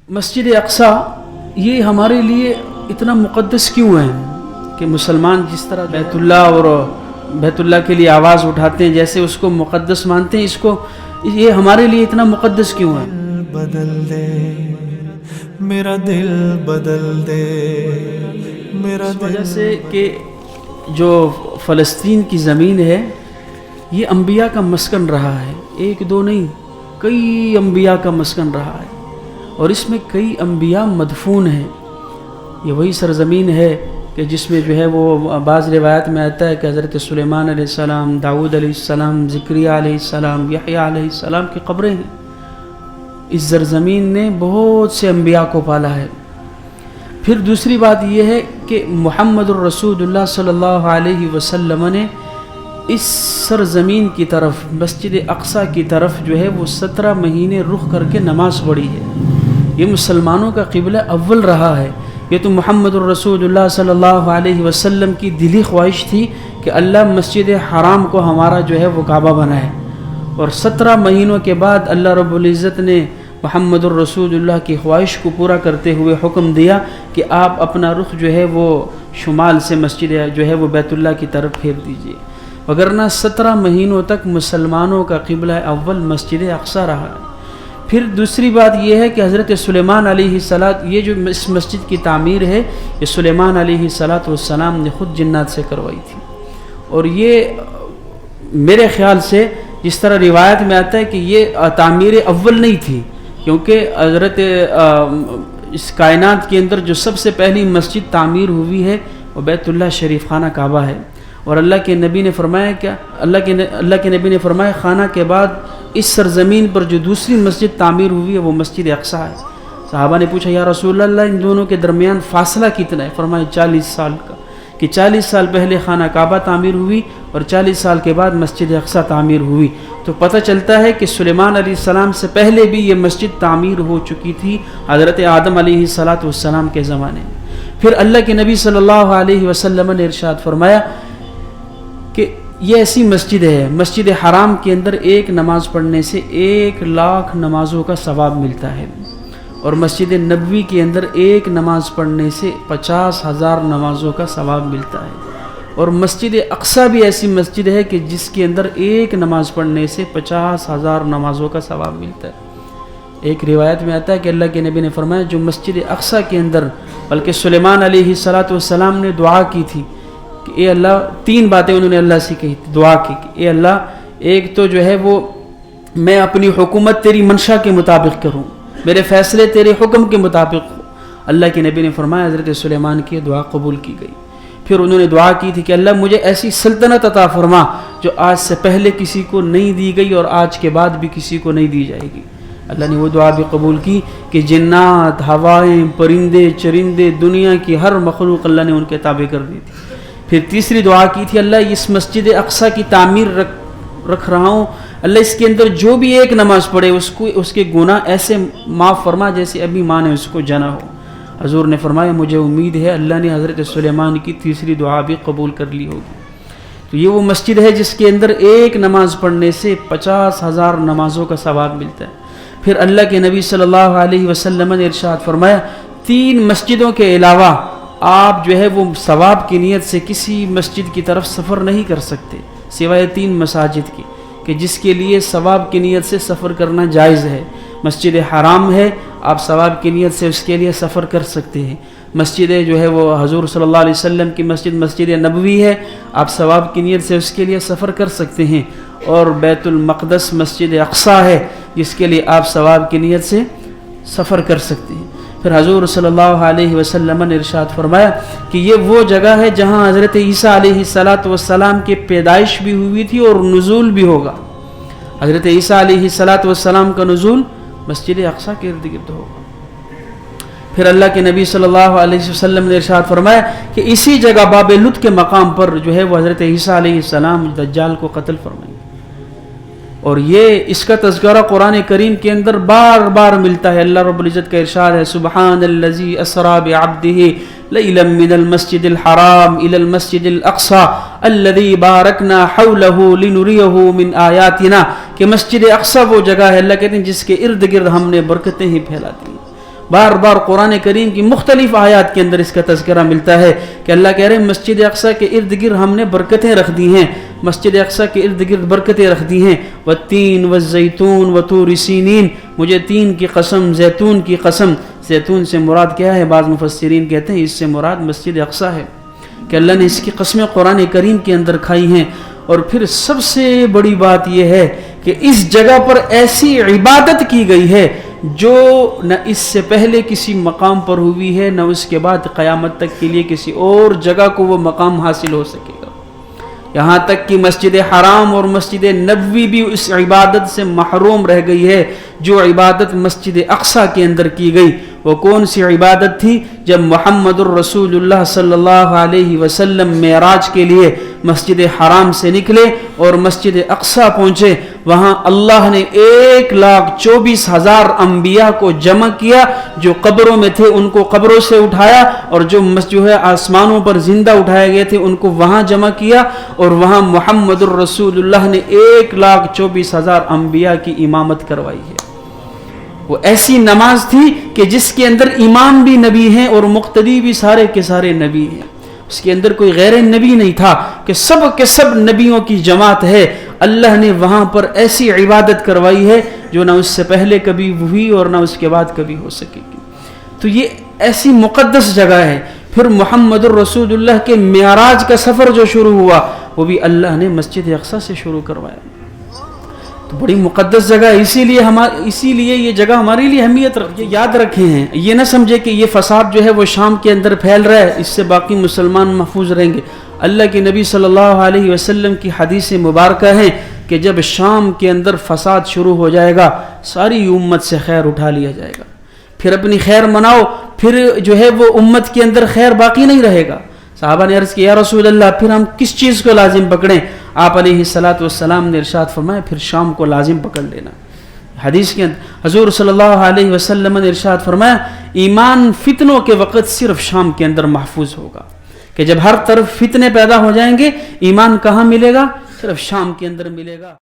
مسجد اقصی یہ ہمارے لیے اتنا مقدس کیوں ہے کہ مسلمان جس طرح بیت اللہ کے لیے آواز اٹھاتے ہیں، جیسے اس کو مقدس مانتے ہیں، اس کو یہ ہمارے لیے اتنا مقدس کیوں ہے؟ بدل دے میرا دل، بدل دے میرا اس دل. وجہ سے کہ جو فلسطین کی زمین ہے یہ انبیاء کا مسکن رہا ہے، ایک دو نہیں، کئی انبیاء کا مسکن رہا ہے، اور اس میں کئی انبیاء مدفون ہیں. یہ وہی سرزمین ہے کہ جس میں جو ہے وہ بعض روایت میں آتا ہے کہ حضرت سلیمان علیہ السلام، داؤد علیہ السلام، زکریا علیہ السلام، یحییٰ علیہ السلام کی قبریں ہیں. اس سرزمین نے بہت سے انبیاء کو پالا ہے. پھر دوسری بات یہ ہے کہ محمد الرسول اللہ صلی اللہ علیہ وسلم نے اس سرزمین کی طرف، مسجد اقصی کی طرف جو ہے وہ 17 مہینے رخ کر کے نماز پڑھی ہے. یہ مسلمانوں کا قبلہ اول رہا ہے. یہ تو محمد الرسول اللہ صلی اللہ علیہ وسلم کی دلی خواہش تھی کہ اللہ مسجد حرام کو ہمارا جو ہے وہ کعبہ بنائے، اور 17 مہینوں کے بعد اللہ رب العزت نے محمد الرسول اللہ کی خواہش کو پورا کرتے ہوئے حکم دیا کہ آپ اپنا رخ جو ہے وہ شمال سے مسجد جو ہے وہ بیت اللہ کی طرف پھیر دیجئے. وگرنہ 17 مہینوں تک مسلمانوں کا قبلہ اول مسجد اقصی رہا ہے. پھر دوسری بات یہ ہے کہ حضرت سلیمان علیہ السلام، یہ جو اس مسجد کی تعمیر ہے یہ سلیمان علیہ السلام نے خود جنات سے کروائی تھی. اور یہ میرے خیال سے جس طرح روایت میں آتا ہے کہ یہ تعمیر اول نہیں تھی، کیونکہ حضرت اس کائنات کے اندر جو سب سے پہلی مسجد تعمیر ہوئی ہے وہ بیت اللہ شریف، خانہ کعبہ ہے. اور اللہ کے نبی نے فرمایا کہ اللہ کے نبی نے فرمایا خانہ کے بعد اس سرزمین پر جو دوسری مسجد تعمیر ہوئی ہے وہ مسجد اقصی ہے. صحابہ نے پوچھا یا رسول اللہ ان دونوں کے درمیان فاصلہ کتنا ہے؟ فرمایا 40 سال کا، کہ 40 سال پہلے خانہ کعبہ تعمیر ہوئی اور 40 سال کے بعد مسجد اقصی تعمیر ہوئی. تو پتہ چلتا ہے کہ سلیمان علیہ السلام سے پہلے بھی یہ مسجد تعمیر ہو چکی تھی حضرت آدم علیہ السلام کے زمانے میں. پھر اللہ کے نبی صلی اللہ علیہ وسلم نے ارشاد فرمایا کہ یہ ایسی مسجد ہے، مسجد حرام کے اندر ایک نماز پڑھنے سے 1,00,000 نمازوں کا ثواب ملتا ہے، اور مسجد نبوی کے اندر ایک نماز پڑھنے سے 50,000 نمازوں کا ثواب ملتا ہے. اور مسجد اقصی بھی ایسی مسجد ہے کہ جس کے اندر ایک نماز پڑھنے سے 50,000 نمازوں کا ثواب ملتا ہے. ایک روایت میں آتا ہے کہ اللہ کے نبی نے فرمایا جو مسجد اقصی کے اندر، بلکہ سلیمان علیہ السلام نے دعا کی تھی کہ اے اللہ، 3 باتیں انہوں نے اللہ سے کہی تھی، دعا کی کہ اے اللہ، ایک تو جو ہے وہ میں اپنی حکومت تیری منشا کے مطابق کروں، میرے فیصلے تیرے حکم کے مطابق ہوں. اللہ کے نبی نے فرمایا حضرت سلیمان کی دعا قبول کی گئی. پھر انہوں نے دعا کی تھی کہ اللہ مجھے ایسی سلطنت عطا فرما جو آج سے پہلے کسی کو نہیں دی گئی اور آج کے بعد بھی کسی کو نہیں دی جائے گی. اللہ نے وہ دعا بھی قبول کی کہ جنات، ہوائیں، پرندے، چرندے، دنیا کی ہر مخلوق اللہ نے ان کے تابع کر دی تھی. پھر تیسری دعا کی تھی اللہ اس مسجد اقصی کی تعمیر رکھ رہا ہوں، اللہ اس کے اندر جو بھی ایک نماز پڑھے اس کے گناہ ایسے معاف فرما جیسے ابھی ماں نے اس کو جنا ہو. حضور نے فرمایا مجھے امید ہے اللہ نے حضرت سلیمان کی تیسری دعا بھی قبول کر لی ہوگی. تو یہ وہ مسجد ہے جس کے اندر ایک نماز پڑھنے سے 50,000 نمازوں کا ثواب ملتا ہے. پھر اللہ کے نبی صلی اللہ علیہ وسلم نے ارشاد فرمایا 3 مسجدوں کے علاوہ آپ جو ہے وہ ثواب کی نیت سے کسی مسجد کی طرف سفر نہیں کر سکتے سوائے 3 مساجد کی، کہ جس کے لیے ثواب کی نیت سے سفر کرنا جائز ہے. مسجد حرام ہے، آپ ثواب کی نیت سے اس کے لیے سفر کر سکتے ہیں. مسجد جو ہے وہ حضور صلی اللہ علیہ وسلم کی مسجد نبوی ہے، آپ ثواب کی نیت سے اس کے لیے سفر کر سکتے ہیں. اور بیت المقدس مسجد اقصی ہے جس کے لیے آپ ثواب کی نیت سے سفر کر سکتے ہیں. پھر حضور صلی اللہ علیہ وسلم نے ارشاد فرمایا کہ یہ وہ جگہ ہے جہاں حضرت عیسیٰ علیہ السلام کی پیدائش بھی ہوئی تھی اور نزول بھی ہوگا. حضرت عیسیٰ علیہ السلام کا نزول مسجد اقصی کے ارد گرد ہوگا. پھر اللہ کے نبی صلی اللہ علیہ وسلم نے ارشاد فرمایا کہ اسی جگہ باب لد کے مقام پر جو ہے وہ حضرت عیسیٰ علیہ السلام دجال کو قتل فرمائیں. اور یہ اس کا تذکرہ قرآن کریم کے اندر بار بار ملتا ہے. اللہ رب العزت کا ارشاد ہے سبحان الذی اسری بعبدہ لیلا من المسجد الحرام الى المسجد الاقصى الذی بارکنا حولہ لنریہ من آیاتنا، کہ مسجد اقصی وہ جگہ ہے اللہ کہتے ہیں جس کے ارد گرد ہم نے برکتیں ہی پھیلا دی. بار بار قرآن کریم کی مختلف آیات کے اندر اس کا تذکرہ ملتا ہے کہ اللہ کہہ رہے ہیں مسجد اقصیٰ کے ارد گرد ہم نے برکتیں رکھ دی ہیں، مسجد اقصیٰ کے ارد گرد برکتیں رکھ دی ہیں، والتین والزیتون وطور سینین، مجھے تین کی قسم، زیتون کی قسم۔ زیتون سے مراد کیا ہے؟ بعض مفسرین کہتے ہیں اس سے مراد مسجد اقصیٰ ہے کہ اللہ نے اس کی قسمیں قرآن کریم کے اندر کھائی ہیں۔ اور پھر سب سے بڑی بات یہ ہے کہ اس جگہ پر ایسی عبادت کی گئی ہے جو نہ اس سے پہلے کسی مقام پر ہوئی ہے، نہ اس کے بعد قیامت تک کے لیے کسی اور جگہ کو وہ مقام حاصل ہو سکے گا۔ یہاں تک کہ مسجد حرام اور مسجد نبوی بھی اس عبادت سے محروم رہ گئی ہے جو عبادت مسجد اقصیٰ کے اندر کی گئی۔ وہ کون سی عبادت تھی؟ جب محمد الرسول اللہ صلی اللہ علیہ وسلم معراج کے لیے مسجد حرام سے نکلے اور مسجد اقصیٰ پہنچے، وہاں اللہ نے 1,24,000 انبیاء کو جمع کیا، جو قبروں میں تھے ان کو قبروں سے اٹھایا، اور جو ہے آسمانوں پر زندہ اٹھائے گئے تھے ان کو وہاں جمع کیا، اور وہاں محمد الرسول اللہ نے 1,24,000 انبیاء کی امامت کروائی ہے۔ وہ ایسی نماز تھی کہ جس کے اندر امام بھی نبی ہیں اور مقتدی بھی سارے کے سارے نبی ہیں، اس کے اندر کوئی غیر نبی نہیں تھا کہ سب کے سب نبیوں کی جماعت ہے۔ اللہ نے وہاں پر ایسی عبادت کروائی ہے جو نہ اس سے پہلے کبھی ہوئی اور نہ اس کے بعد کبھی ہو سکے گی۔ تو یہ ایسی مقدس جگہ ہے۔ پھر محمد الرسول اللہ کے معراج کا سفر جو شروع ہوا وہ بھی اللہ نے مسجد اقصیٰ سے شروع کروایا۔ تو بڑی مقدس جگہ ہے، اسی لیے یہ جگہ ہمارے لیے اہمیت یاد رکھے ہیں۔ یہ نہ سمجھے کہ یہ فساد جو ہے وہ شام کے اندر پھیل رہا ہے، اس سے باقی مسلمان محفوظ رہیں گے۔ اللہ کے نبی صلی اللہ علیہ وسلم کی حدیث مبارکہ ہیں کہ جب شام کے اندر فساد شروع ہو جائے گا ساری امت سے خیر اٹھا لیا جائے گا، پھر اپنی خیر مناؤ، پھر جو ہے وہ امت کے اندر خیر باقی نہیں رہے گا۔ صحابہ نے عرض کیا یا رسول اللہ پھر ہم کس چیز کو لازم پکڑیں؟ آپ علیہ السلام نے ارشاد فرمایا پھر شام کو لازم پکڑ لینا۔ حدیث کے اندر حضور صلی اللہ علیہ وسلم نے ارشاد فرمایا ایمان فتنوں کے وقت صرف شام کے اندر محفوظ ہوگا، کہ جب ہر طرف فتنے پیدا ہو جائیں گے ایمان کہاں ملے گا؟ صرف شام کے اندر ملے گا۔